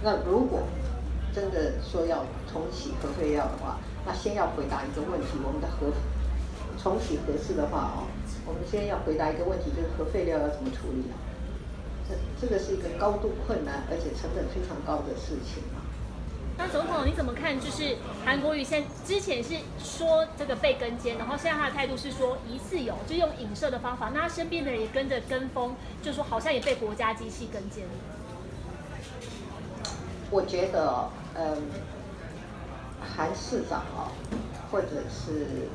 那如果真的说要重启核废料的话，那先要回答一个问题：我们的重启核四的话我们先要回答一个问题，就是核废料要怎么处理啊？这个是一个高度困难而且成本非常高的事情啊。那总统你怎么看？就是韩国瑜之前是说这个被跟监，然后现在他的态度是说疑似有，就用影射的方法。那他身边的人也跟着跟风，就说好像也被国家机器跟监了。我觉得韩市长或者是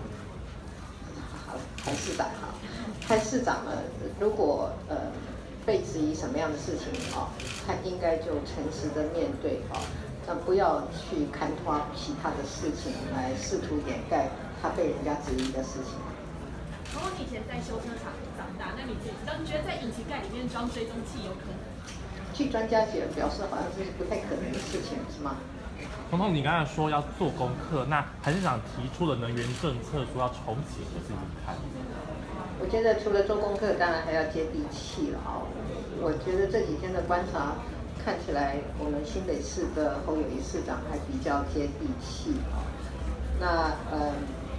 韩市长韩市长呢，如果被质疑什么样的事情他应该就诚实的面对那不要去看他其他的事情来试图掩盖他被人家质疑的事情。然后你以前在修车厂长大，那你自己知道，你觉得在引擎盖里面装追踪器有可能？据专家表示，好像这是不太可能的事情，是吗？总统，你刚才说要做功课，那韩市长提出的能源政策说要重启核四，你看？我觉得除了做功课，当然还要接地气了我觉得这几天的观察看起来，我们新北市的侯友宜市长还比较接地气那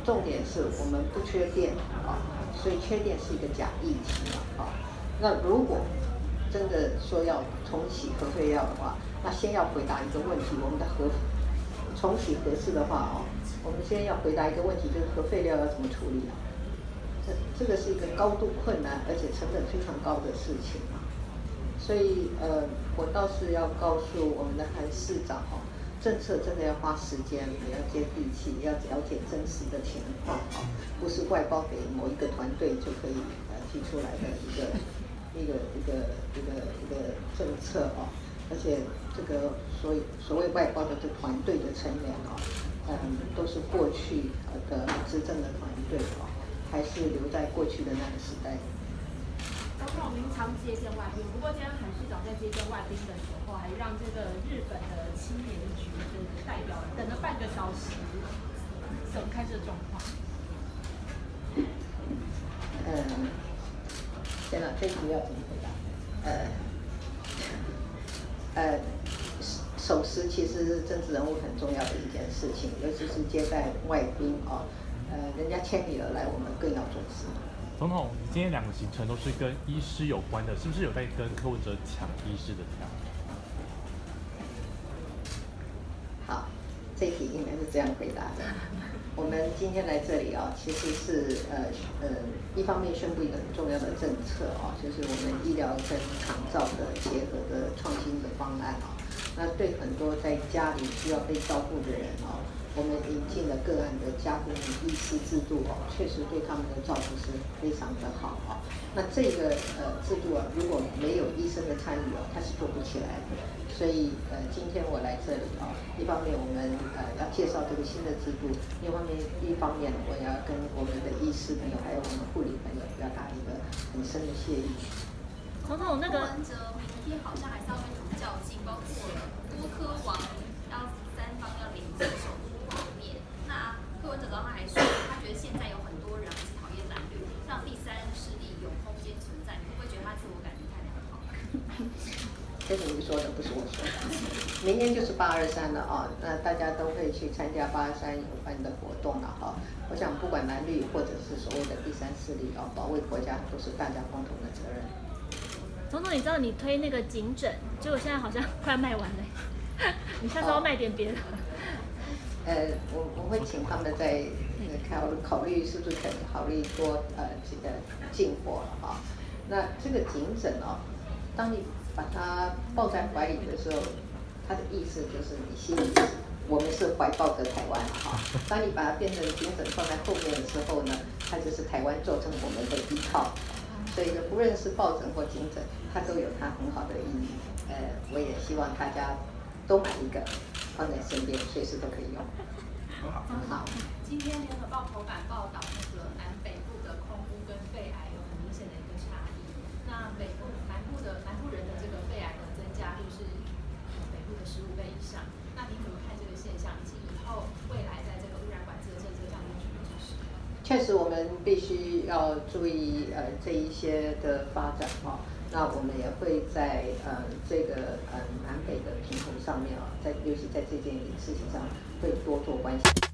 重点是我们不缺电所以缺电是一个假议题那如果真的说要重启核废料的话，那先要回答一个问题：我们的重启核四的话我们先要回答一个问题，就是核废料要怎么处理这个是一个高度困难而且成本非常高的事情所以我倒是要告诉我们的韩市长政策真的要花时间，也要接地气，要了解真实的情况不是外包给某一个团队就可以提出来的一个政策而且这个所谓外包的这团队的成员都是过去的执政的团队还是留在过去的那个时代。总统您常接见外宾，不过今天韩市长在接见外宾的时候，还让这个日本的青年局的代表等了半个小时，怎么看这个状况？天哪，这题要怎么回答？守时其实是政治人物很重要的一件事情，尤其是接待外宾人家千里而来，我们更要重视。总统，你今天2个行程都是跟医师有关的，是不是有在跟柯文哲抢医师的票？好，这一题应该是这样回答的。我们今天来这里其实是一方面宣布一个很重要的政策就是我们医疗跟长照的结合的创新的方案那对很多在家里需要被照顾的人我们引进了个案的家庭医师制度确实对他们的照顾是非常的好那这个制度如果没有医生的参与它是做不起来的。所以今天我来这里一方面我们要介绍这个新的制度，一方面我要跟我们的医师朋友还有我们护理朋友表达一个很深的谢意。总统那个柯文哲明天好像还是要跟你较劲，包括多科王要3方要联手首都画面。那柯文哲刚刚还说，他觉得现在有很多人还是讨厌蓝绿，让第三势力有空间存在，你会不会觉得他自我感觉太良好？这是你说的，不是我说的。明天就是823了那大家都会去参加823有关的活动了我想不管蓝绿或者是所谓的第三势力保卫国家都是大家共同的责任。总统，你知道你推那个颈枕，结果现在好像快卖完了，你下次要卖点别的。我会请他们在考虑是不是可以考虑多进货了那这个颈枕当你把它抱在怀里的时候，它的意思就是你心里我们是怀抱着台湾当你把它变成颈枕放在后面的时候呢，它就是台湾做成我们的依靠。所以不论是抱枕或颈枕，它都有它很好的意义。我也希望大家都买一个放在身边，随时都可以用。好，今天联合报头版报道那个南北部的空污跟肺癌有很明显的一个差异。那南部人的这个肺癌的增加率是北部的15倍以上。那您怎么看这个现象，以及以后未来在这个污染管制的政策上面怎么支持？确实，我们必须要注意这一些的发展那我们也会在这个南北的平衡上面啊，尤其在这件事情上会多做关心。